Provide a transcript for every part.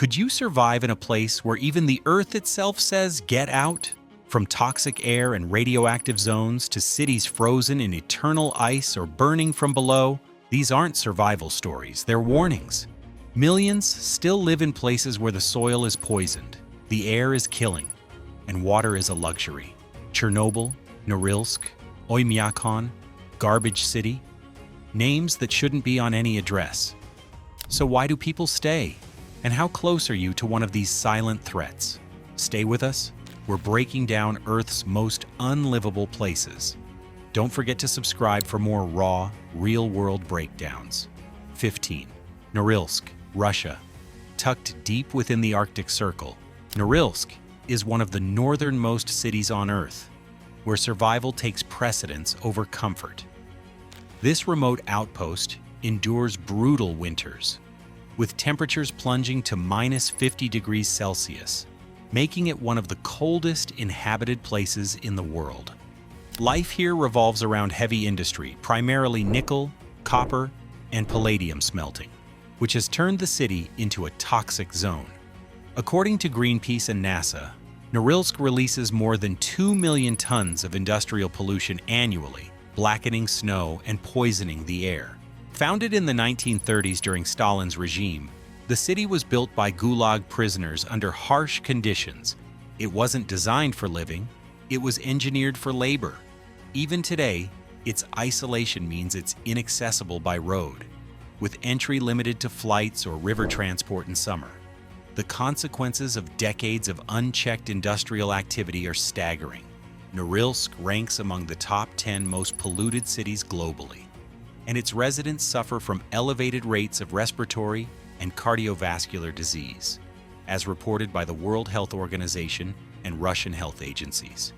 Could you survive in a place where even the Earth itself says, "Get out"? From toxic air and radioactive zones to cities frozen in eternal ice or burning from below, these aren't survival stories, they're warnings. Millions still live in places where the soil is poisoned, the air is killing, and water is a luxury. Chernobyl, Norilsk, Oymyakon, Garbage City, names that shouldn't be on any address. So why do people stay? And how close are you to one of these silent threats? Stay with us. We're breaking down Earth's most unlivable places. Don't forget to subscribe for more raw, real-world breakdowns. 15. Norilsk, Russia. Tucked deep within the Arctic Circle, Norilsk is one of the northernmost cities on Earth, where survival takes precedence over comfort. This remote outpost endures brutal winters, with temperatures plunging to -50 degrees Celsius, making it one of the coldest inhabited places in the world. Life here revolves around heavy industry, primarily nickel, copper, and palladium smelting, which has turned the city into a toxic zone. According to Greenpeace and NASA, Norilsk releases more than 2 million tons of industrial pollution annually, blackening snow and poisoning the air. Founded in the 1930s during Stalin's regime, the city was built by Gulag prisoners under harsh conditions. It wasn't designed for living, it was engineered for labor. Even today, its isolation means it's inaccessible by road, with entry limited to flights or river transport in summer. The consequences of decades of unchecked industrial activity are staggering. Norilsk ranks among the top 10 most polluted cities globally, and its residents suffer from elevated rates of respiratory and cardiovascular disease, as reported by the World Health Organization and Russian health agencies.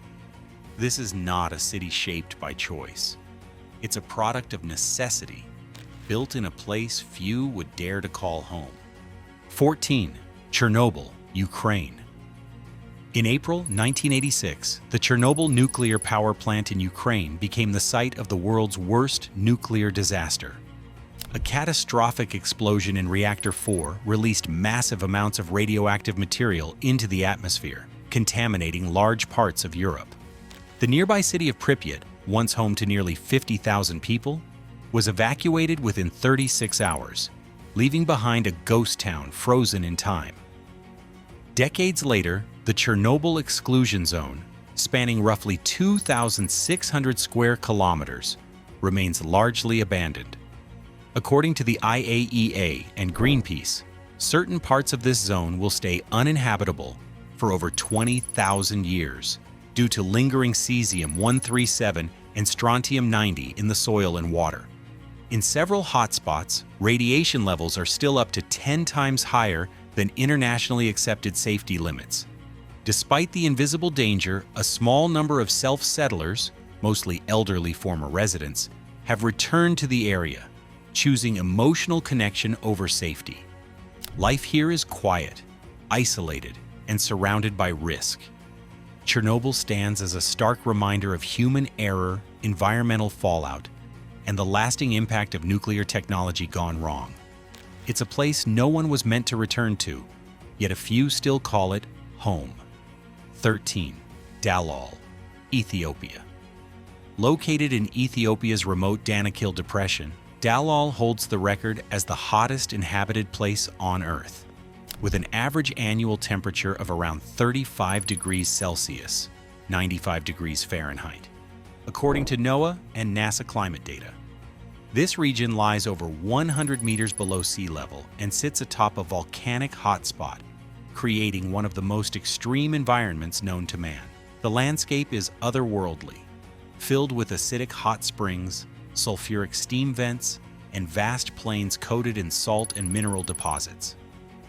This is not a city shaped by choice. It's a product of necessity, built in a place few would dare to call home. 14. Chernobyl, Ukraine. In April 1986, the Chernobyl nuclear power plant in Ukraine became the site of the world's worst nuclear disaster. A catastrophic explosion in Reactor 4 released massive amounts of radioactive material into the atmosphere, contaminating large parts of Europe. The nearby city of Pripyat, once home to nearly 50,000 people, was evacuated within 36 hours, leaving behind a ghost town frozen in time. Decades later, the Chernobyl exclusion zone, spanning roughly 2,600 square kilometers, remains largely abandoned. According to the IAEA and Greenpeace, certain parts of this zone will stay uninhabitable for over 20,000 years due to lingering cesium-137 and strontium-90 in the soil and water. In several hotspots, radiation levels are still up to 10 times higher than internationally accepted safety limits. Despite the invisible danger, a small number of self-settlers, mostly elderly former residents, have returned to the area, choosing emotional connection over safety. Life here is quiet, isolated, and surrounded by risk. Chernobyl stands as a stark reminder of human error, environmental fallout, and the lasting impact of nuclear technology gone wrong. It's a place no one was meant to return to, yet a few still call it home. 13. Dalal, Ethiopia. Located in Ethiopia's remote Danakil Depression, Dalal holds the record as the hottest inhabited place on Earth, with an average annual temperature of around 35 degrees Celsius, 95 degrees Fahrenheit, according to NOAA and NASA climate data. This region lies over 100 meters below sea level and sits atop a volcanic hotspot, creating one of the most extreme environments known to man. The landscape is otherworldly, filled with acidic hot springs, sulfuric steam vents, and vast plains coated in salt and mineral deposits.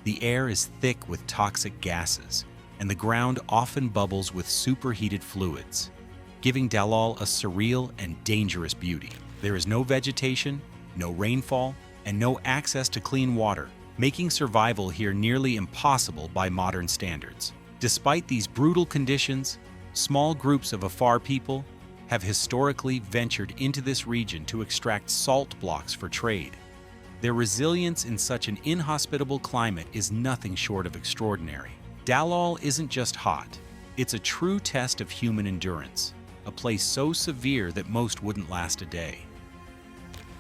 The air is thick with toxic gases, and the ground often bubbles with superheated fluids, giving Dalal a surreal and dangerous beauty. There is no vegetation, no rainfall, and no access to clean water, making survival here nearly impossible by modern standards. Despite these brutal conditions, small groups of Afar people have historically ventured into this region to extract salt blocks for trade. Their resilience in such an inhospitable climate is nothing short of extraordinary. Dalal isn't just hot, it's a true test of human endurance, a place so severe that most wouldn't last a day.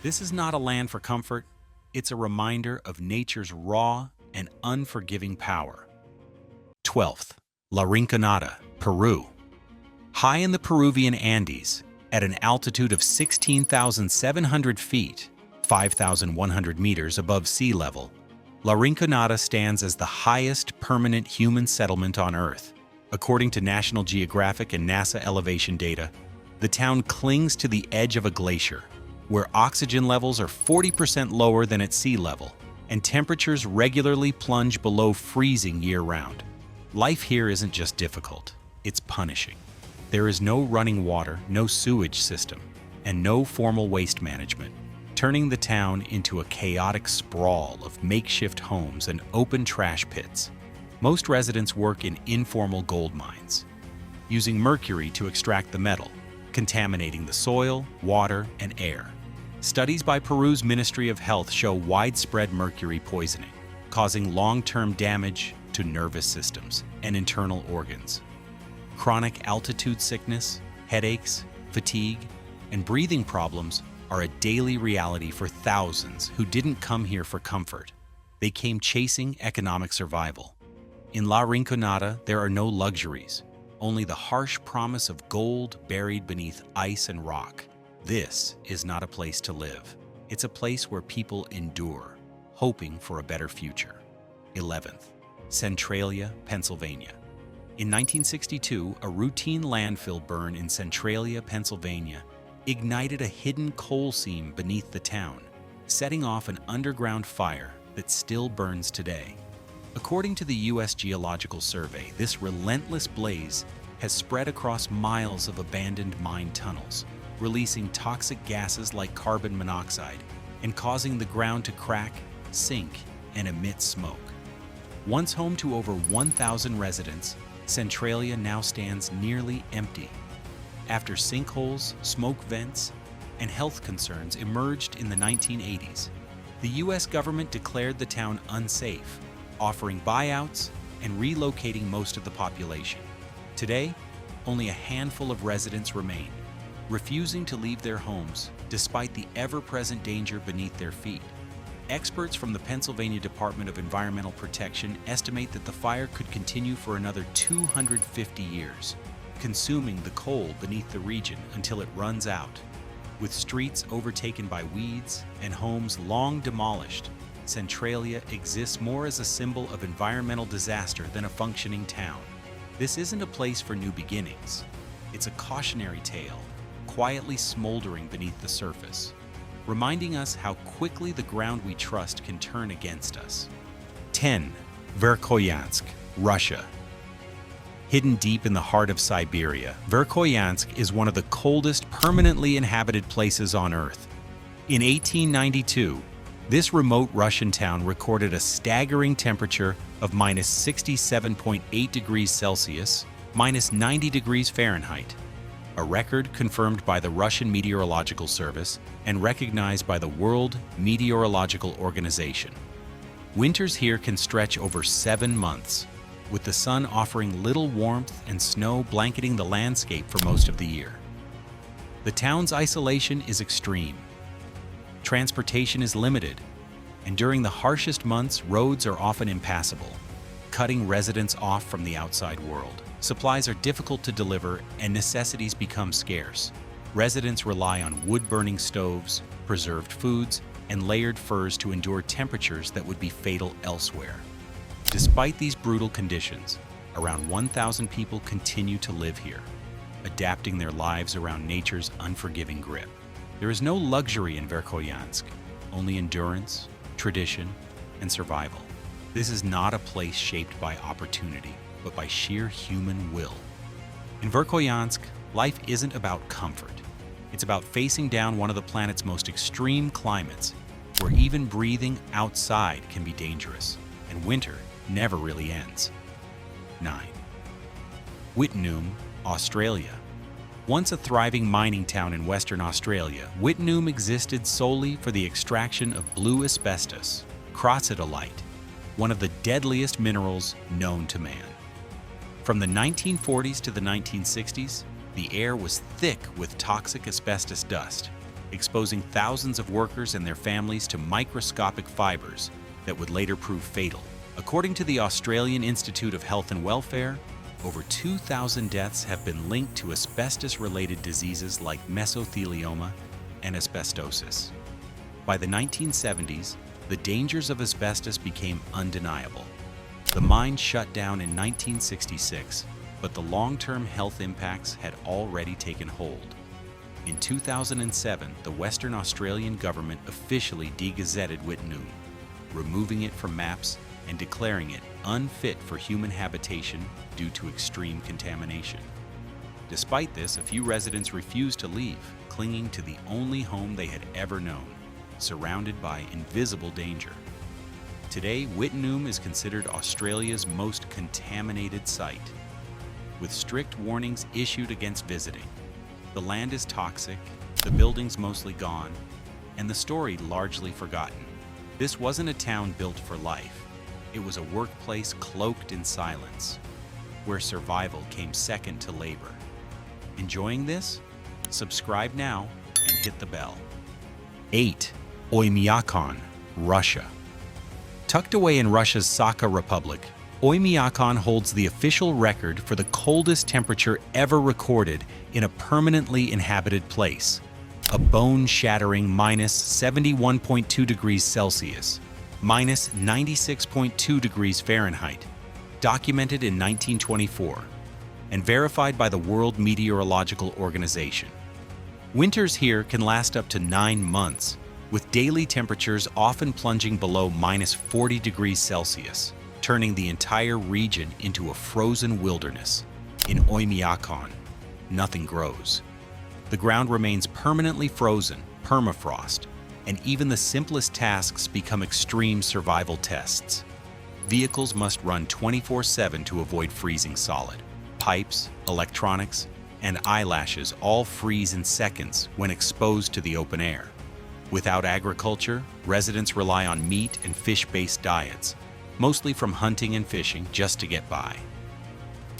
This is not a land for comfort, it's a reminder of nature's raw and unforgiving power. 12th, La Rinconada, Peru. High in the Peruvian Andes, at an altitude of 16,700 feet, 5,100 meters above sea level, La Rinconada stands as the highest permanent human settlement on Earth. According to National Geographic and NASA elevation data, the town clings to the edge of a glacier, where oxygen levels are 40% lower than at sea level, and temperatures regularly plunge below freezing year-round. Life here isn't just difficult, it's punishing. There is no running water, no sewage system, and no formal waste management, turning the town into a chaotic sprawl of makeshift homes and open trash pits. Most residents work in informal gold mines, using mercury to extract the metal, contaminating the soil, water, and air. Studies by Peru's Ministry of Health show widespread mercury poisoning, causing long-term damage to nervous systems and internal organs. Chronic altitude sickness, headaches, fatigue, and breathing problems are a daily reality for thousands who didn't come here for comfort. They came chasing economic survival. In La Rinconada, there are no luxuries, only the harsh promise of gold buried beneath ice and rock. This is not a place to live. It's a place where people endure, hoping for a better future. 11th, Centralia, Pennsylvania. In 1962, a routine landfill burn in Centralia, Pennsylvania, ignited a hidden coal seam beneath the town, setting off an underground fire that still burns today. According to the U.S. Geological Survey, this relentless blaze has spread across miles of abandoned mine tunnels, releasing toxic gases like carbon monoxide and causing the ground to crack, sink, and emit smoke. Once home to over 1,000 residents, Centralia now stands nearly empty. After sinkholes, smoke vents, and health concerns emerged in the 1980s, the U.S. government declared the town unsafe, offering buyouts and relocating most of the population. Today, only a handful of residents remain, refusing to leave their homes despite the ever-present danger beneath their feet. Experts from the Pennsylvania Department of Environmental Protection estimate that the fire could continue for another 250 years, consuming the coal beneath the region until it runs out. With streets overtaken by weeds and homes long demolished, Centralia exists more as a symbol of environmental disaster than a functioning town. This isn't a place for new beginnings. It's a cautionary tale, quietly smoldering beneath the surface, reminding us how quickly the ground we trust can turn against us. 10. Verkhoyansk, Russia. Hidden deep in the heart of Siberia, Verkhoyansk is one of the coldest permanently inhabited places on Earth. In 1892, this remote Russian town recorded a staggering temperature of -67.8 degrees Celsius, -90 degrees Fahrenheit, a record confirmed by the Russian Meteorological Service and recognized by the World Meteorological Organization. Winters here can stretch over 7 months, with the sun offering little warmth and snow blanketing the landscape for most of the year. The town's isolation is extreme. Transportation is limited, and during the harshest months, roads are often impassable, cutting residents off from the outside world. Supplies are difficult to deliver and necessities become scarce. Residents rely on wood-burning stoves, preserved foods, and layered furs to endure temperatures that would be fatal elsewhere. Despite these brutal conditions, around 1,000 people continue to live here, adapting their lives around nature's unforgiving grip. There is no luxury in Verkhoyansk, only endurance, tradition, and survival. This is not a place shaped by opportunity, but by sheer human will. In Verkhoyansk, life isn't about comfort. It's about facing down one of the planet's most extreme climates, where even breathing outside can be dangerous, and winter never really ends. 9. Wittenoom, Australia. Once a thriving mining town in Western Australia, Wittenoom existed solely for the extraction of blue asbestos, crocidolite, one of the deadliest minerals known to man. From the 1940s to the 1960s, the air was thick with toxic asbestos dust, exposing thousands of workers and their families to microscopic fibers that would later prove fatal. According to the Australian Institute of Health and Welfare, over 2,000 deaths have been linked to asbestos-related diseases like mesothelioma and asbestosis. By the 1970s, the dangers of asbestos became undeniable. The mine shut down in 1966, but the long-term health impacts had already taken hold. In 2007, the Western Australian government officially degazetted Wittenoom, removing it from maps and declaring it unfit for human habitation due to extreme contamination. Despite this, a few residents refused to leave, clinging to the only home they had ever known, surrounded by invisible danger. Today, Wittenoom is considered Australia's most contaminated site, with strict warnings issued against visiting. The land is toxic, the buildings mostly gone, and the story largely forgotten. This wasn't a town built for life. It was a workplace cloaked in silence, where survival came second to labor. Enjoying this? Subscribe now and hit the bell. 8. Oymyakon, Russia. Tucked away in Russia's Sakha Republic, Oymyakon holds the official record for the coldest temperature ever recorded in a permanently inhabited place, a bone-shattering minus 71.2 degrees Celsius, minus 96.2 degrees Fahrenheit, documented in 1924, and verified by the World Meteorological Organization. Winters here can last up to 9 months, with daily temperatures often plunging below minus 40 degrees Celsius, turning the entire region into a frozen wilderness. In Oymyakon, nothing grows. The ground remains permanently frozen, permafrost, and even the simplest tasks become extreme survival tests. Vehicles must run 24/7 to avoid freezing solid. Pipes, electronics, and eyelashes all freeze in seconds when exposed to the open air. Without agriculture, residents rely on meat and fish-based diets, mostly from hunting and fishing just to get by.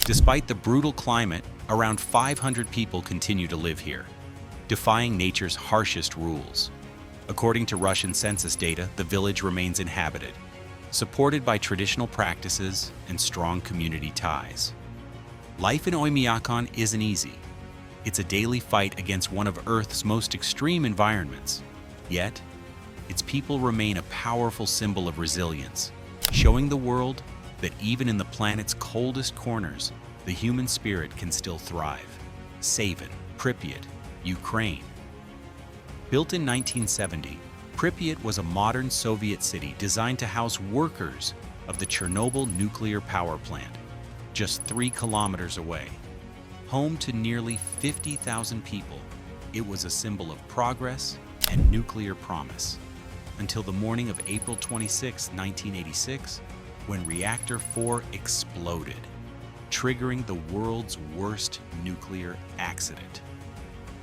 Despite the brutal climate, around 500 people continue to live here, defying nature's harshest rules. According to Russian census data, the village remains inhabited, supported by traditional practices and strong community ties. Life in Oymyakon isn't easy. It's a daily fight against one of Earth's most extreme environments. Yet, its people remain a powerful symbol of resilience, showing the world that even in the planet's coldest corners, the human spirit can still thrive. Savin, Pripyat, Ukraine. Built in 1970, Pripyat was a modern Soviet city designed to house workers of the Chernobyl nuclear power plant, just 3 kilometers away. Home to nearly 50,000 people, it was a symbol of progress and nuclear promise, until the morning of April 26, 1986, when Reactor 4 exploded, triggering the world's worst nuclear accident.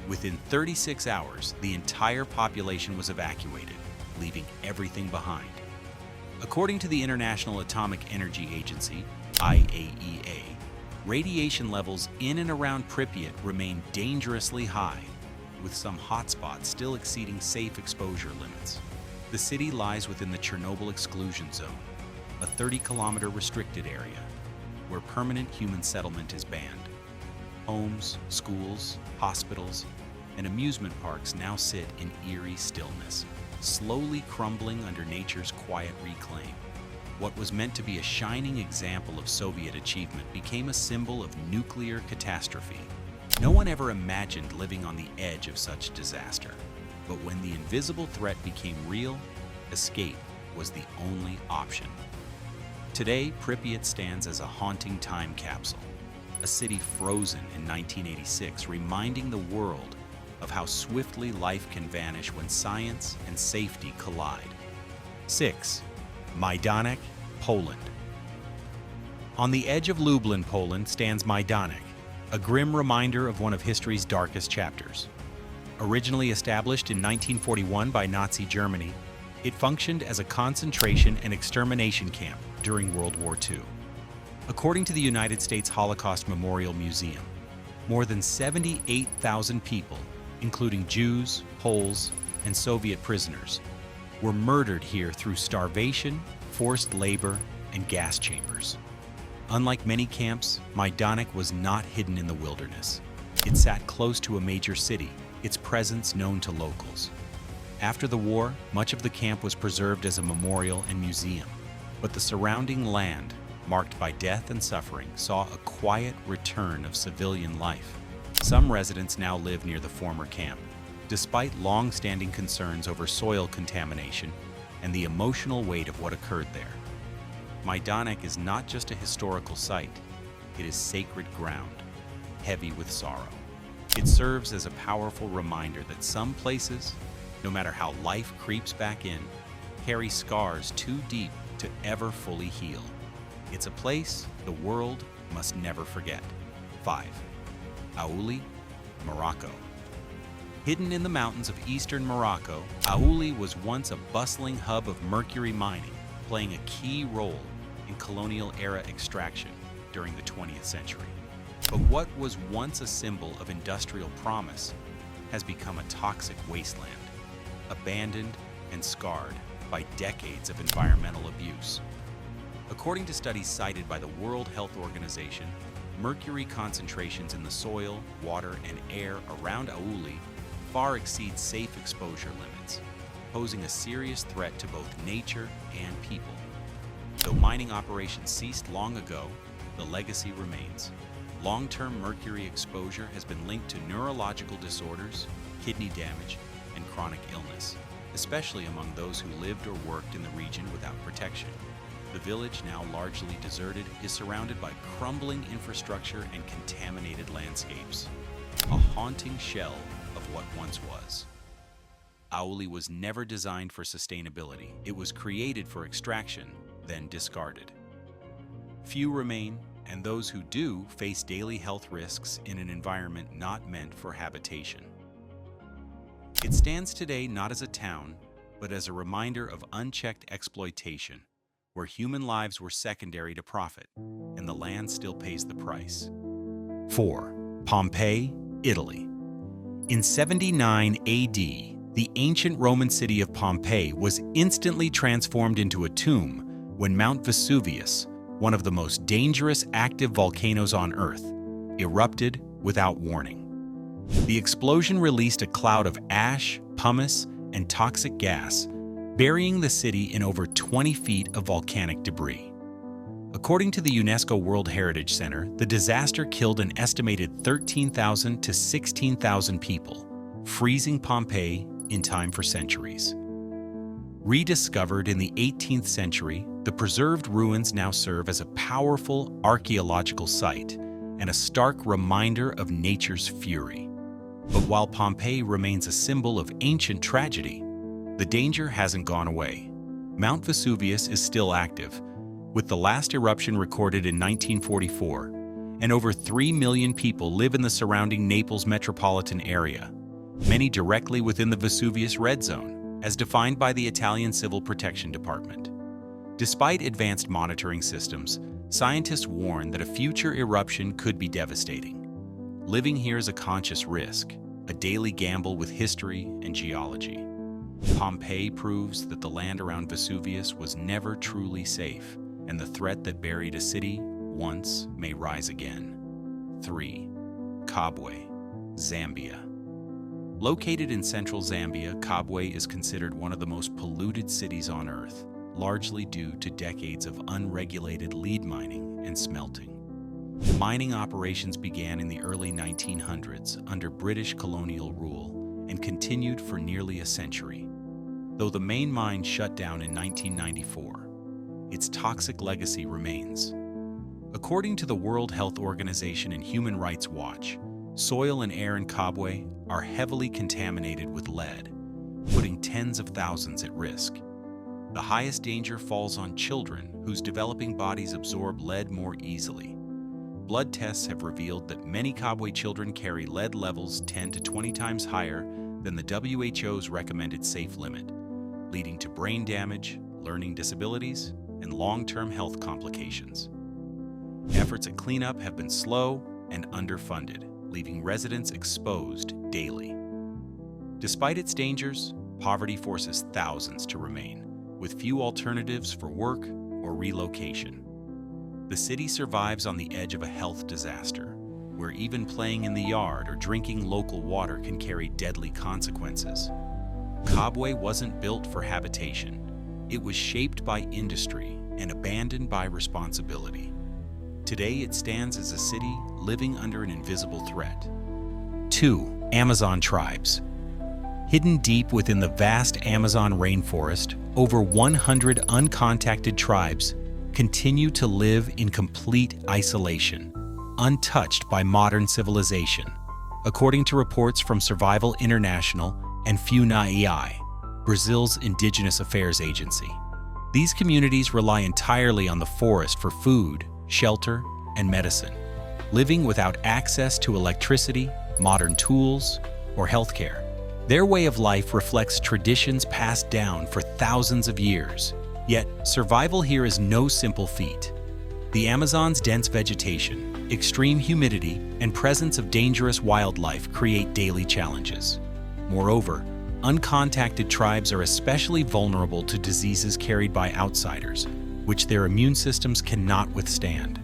Within 36 hours, the entire population was evacuated, leaving everything behind. According to the International Atomic Energy Agency, IAEA, radiation levels in and around Pripyat remain dangerously high, with some hotspots still exceeding safe exposure limits. The city lies within the Chernobyl exclusion zone, a 30-kilometer restricted area, where permanent human settlement is banned. Homes, schools, hospitals, and amusement parks now sit in eerie stillness, slowly crumbling under nature's quiet reclaim. What was meant to be a shining example of Soviet achievement became a symbol of nuclear catastrophe. No one ever imagined living on the edge of such disaster. But when the invisible threat became real, escape was the only option. Today, Pripyat stands as a haunting time capsule, a city frozen in 1986, reminding the world of how swiftly life can vanish when science and safety collide. 6. Majdanek, Poland. On the edge of Lublin, Poland, stands Majdanek, a grim reminder of one of history's darkest chapters. Originally established in 1941 by Nazi Germany, it functioned as a concentration and extermination camp during World War II. According to the United States Holocaust Memorial Museum, more than 78,000 people, including Jews, Poles, and Soviet prisoners, were murdered here through starvation, forced labor, and gas chambers. Unlike many camps, Majdanek was not hidden in the wilderness. It sat close to a major city, its presence known to locals. After the war, much of the camp was preserved as a memorial and museum, but the surrounding land, marked by death and suffering, saw a quiet return of civilian life. Some residents now live near the former camp, despite long-standing concerns over soil contamination and the emotional weight of what occurred there. Majdanek is not just a historical site, it is sacred ground, heavy with sorrow. It serves as a powerful reminder that some places, no matter how life creeps back in, carry scars too deep to ever fully heal. It's a place the world must never forget. 5. Aouli, Morocco. Hidden in the mountains of eastern Morocco, Aouli was once a bustling hub of mercury mining, playing a key role in colonial-era extraction during the 20th century. But what was once a symbol of industrial promise has become a toxic wasteland, abandoned and scarred by decades of environmental abuse. According to studies cited by the World Health Organization, mercury concentrations in the soil, water, and air around Aouli far exceed safe exposure limits, posing a serious threat to both nature and people. Though mining operations ceased long ago, the legacy remains. Long-term mercury exposure has been linked to neurological disorders, kidney damage, and chronic illness, especially among those who lived or worked in the region without protection. The village, now largely deserted, is surrounded by crumbling infrastructure and contaminated landscapes, a haunting shell of what once was. Aouli was never designed for sustainability. It was created for extraction, then discarded. Few remain, and those who do face daily health risks in an environment not meant for habitation. It stands today not as a town, but as a reminder of unchecked exploitation, where human lives were secondary to profit, and the land still pays the price. 4. Pompeii, Italy. In 79 AD, the ancient Roman city of Pompeii was instantly transformed into a tomb when Mount Vesuvius, one of the most dangerous active volcanoes on Earth, erupted without warning. The explosion released a cloud of ash, pumice, and toxic gas, burying the city in over 20 feet of volcanic debris. According to the UNESCO World Heritage Center, the disaster killed an estimated 13,000 to 16,000 people, freezing Pompeii in time for centuries. Rediscovered in the 18th century, the preserved ruins now serve as a powerful archaeological site and a stark reminder of nature's fury. But while Pompeii remains a symbol of ancient tragedy, the danger hasn't gone away. Mount Vesuvius is still active, with the last eruption recorded in 1944, and over 3 million people live in the surrounding Naples metropolitan area, many directly within the Vesuvius Red Zone, as defined by the Italian Civil Protection Department. Despite advanced monitoring systems, scientists warn that a future eruption could be devastating. Living here is a conscious risk, a daily gamble with history and geology. Pompeii proves that the land around Vesuvius was never truly safe, and the threat that buried a city once may rise again. 3. Kabwe, Zambia. Located in central Zambia, Kabwe is considered one of the most polluted cities on Earth, largely due to decades of unregulated lead mining and smelting. Mining operations began in the early 1900s under British colonial rule and continued for nearly a century. Though the main mine shut down in 1994, its toxic legacy remains. According to the World Health Organization and Human Rights Watch, soil and air in Kabwe are heavily contaminated with lead, putting tens of thousands at risk. The highest danger falls on children whose developing bodies absorb lead more easily. blood tests have revealed that many Kabwe children carry lead levels 10 to 20 times higher than the WHO's recommended safe limit, leading to brain damage, learning disabilities, and long-term health complications. Efforts at cleanup have been slow and underfunded, leaving residents exposed daily. Despite its dangers, poverty forces thousands to remain, with few alternatives for work or relocation. The city survives on the edge of a health disaster, where even playing in the yard or drinking local water can carry deadly consequences. Kabwe wasn't built for habitation. It was shaped by industry and abandoned by responsibility. Today, it stands as a city living under an invisible threat. 2. Amazon tribes. Hidden deep within the vast Amazon rainforest, over 100 uncontacted tribes continue to live in complete isolation, untouched by modern civilization, according to reports from Survival International and FUNAI, Brazil's indigenous affairs agency. These communities rely entirely on the forest for food, shelter, and medicine, living without access to electricity, modern tools, or healthcare. Their way of life reflects traditions passed down for thousands of years. Yet, survival here is no simple feat. The Amazon's dense vegetation, extreme humidity, and presence of dangerous wildlife create daily challenges. Moreover, uncontacted tribes are especially vulnerable to diseases carried by outsiders, which their immune systems cannot withstand.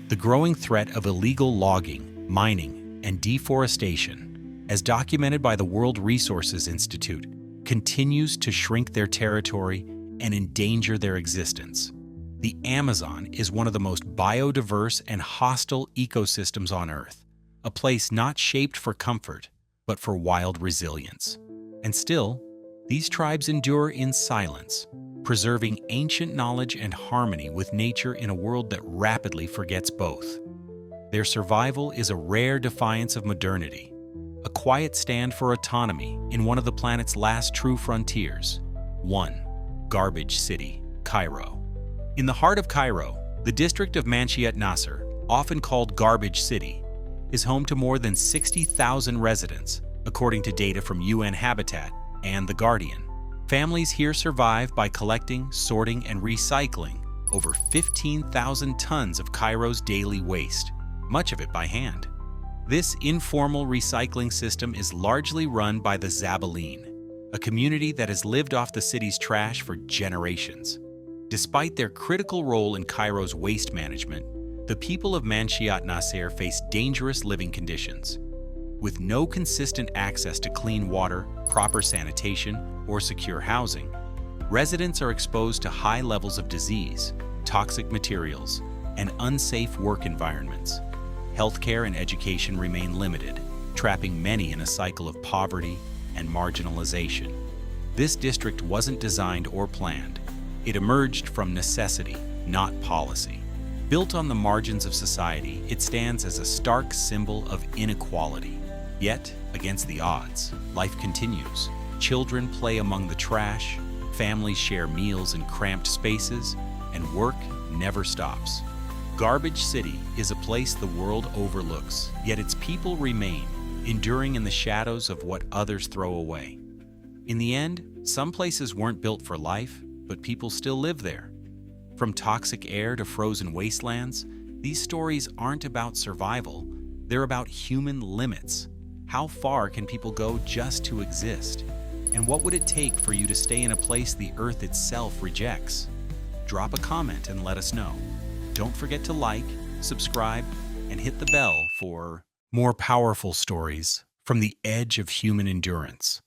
The growing threat of illegal logging, mining, and deforestation, as documented by the World Resources Institute, continues to shrink their territory and endanger their existence. The Amazon is one of the most biodiverse and hostile ecosystems on Earth, a place not shaped for comfort, but for wild resilience. And still, these tribes endure in silence, preserving ancient knowledge and harmony with nature in a world that rapidly forgets both. Their survival is a rare defiance of modernity, a quiet stand for autonomy in one of the planet's last true frontiers. 1. Garbage City, Cairo. In the heart of Cairo, the district of Manshiyat Nasser, often called Garbage City, is home to more than 60,000 residents, according to data from UN Habitat and The Guardian. Families here survive by collecting, sorting, and recycling over 15,000 tons of Cairo's daily waste, much of it by hand. This informal recycling system is largely run by the Zabaleen, a community that has lived off the city's trash for generations. Despite their critical role in Cairo's waste management, the people of Manshiyat Nasser face dangerous living conditions. With no consistent access to clean water, proper sanitation, or secure housing, residents are exposed to high levels of disease, toxic materials, and unsafe work environments. Healthcare and education remain limited, trapping many in a cycle of poverty and marginalization. This district wasn't designed or planned. It emerged from necessity, not policy. Built on the margins of society, it stands as a stark symbol of inequality. Yet, against the odds, life continues. Children play among the trash, families share meals in cramped spaces, and work never stops. Garbage City is a place the world overlooks, yet its people remain, enduring in the shadows of what others throw away. In the end, some places weren't built for life, but people still live there. From toxic air to frozen wastelands, these stories aren't about survival, they're about human limits. How far can people go just to exist? And what would it take for you to stay in a place the Earth itself rejects? Drop a comment and let us know. Don't forget to like, subscribe, and hit the bell for more powerful stories from the edge of human endurance.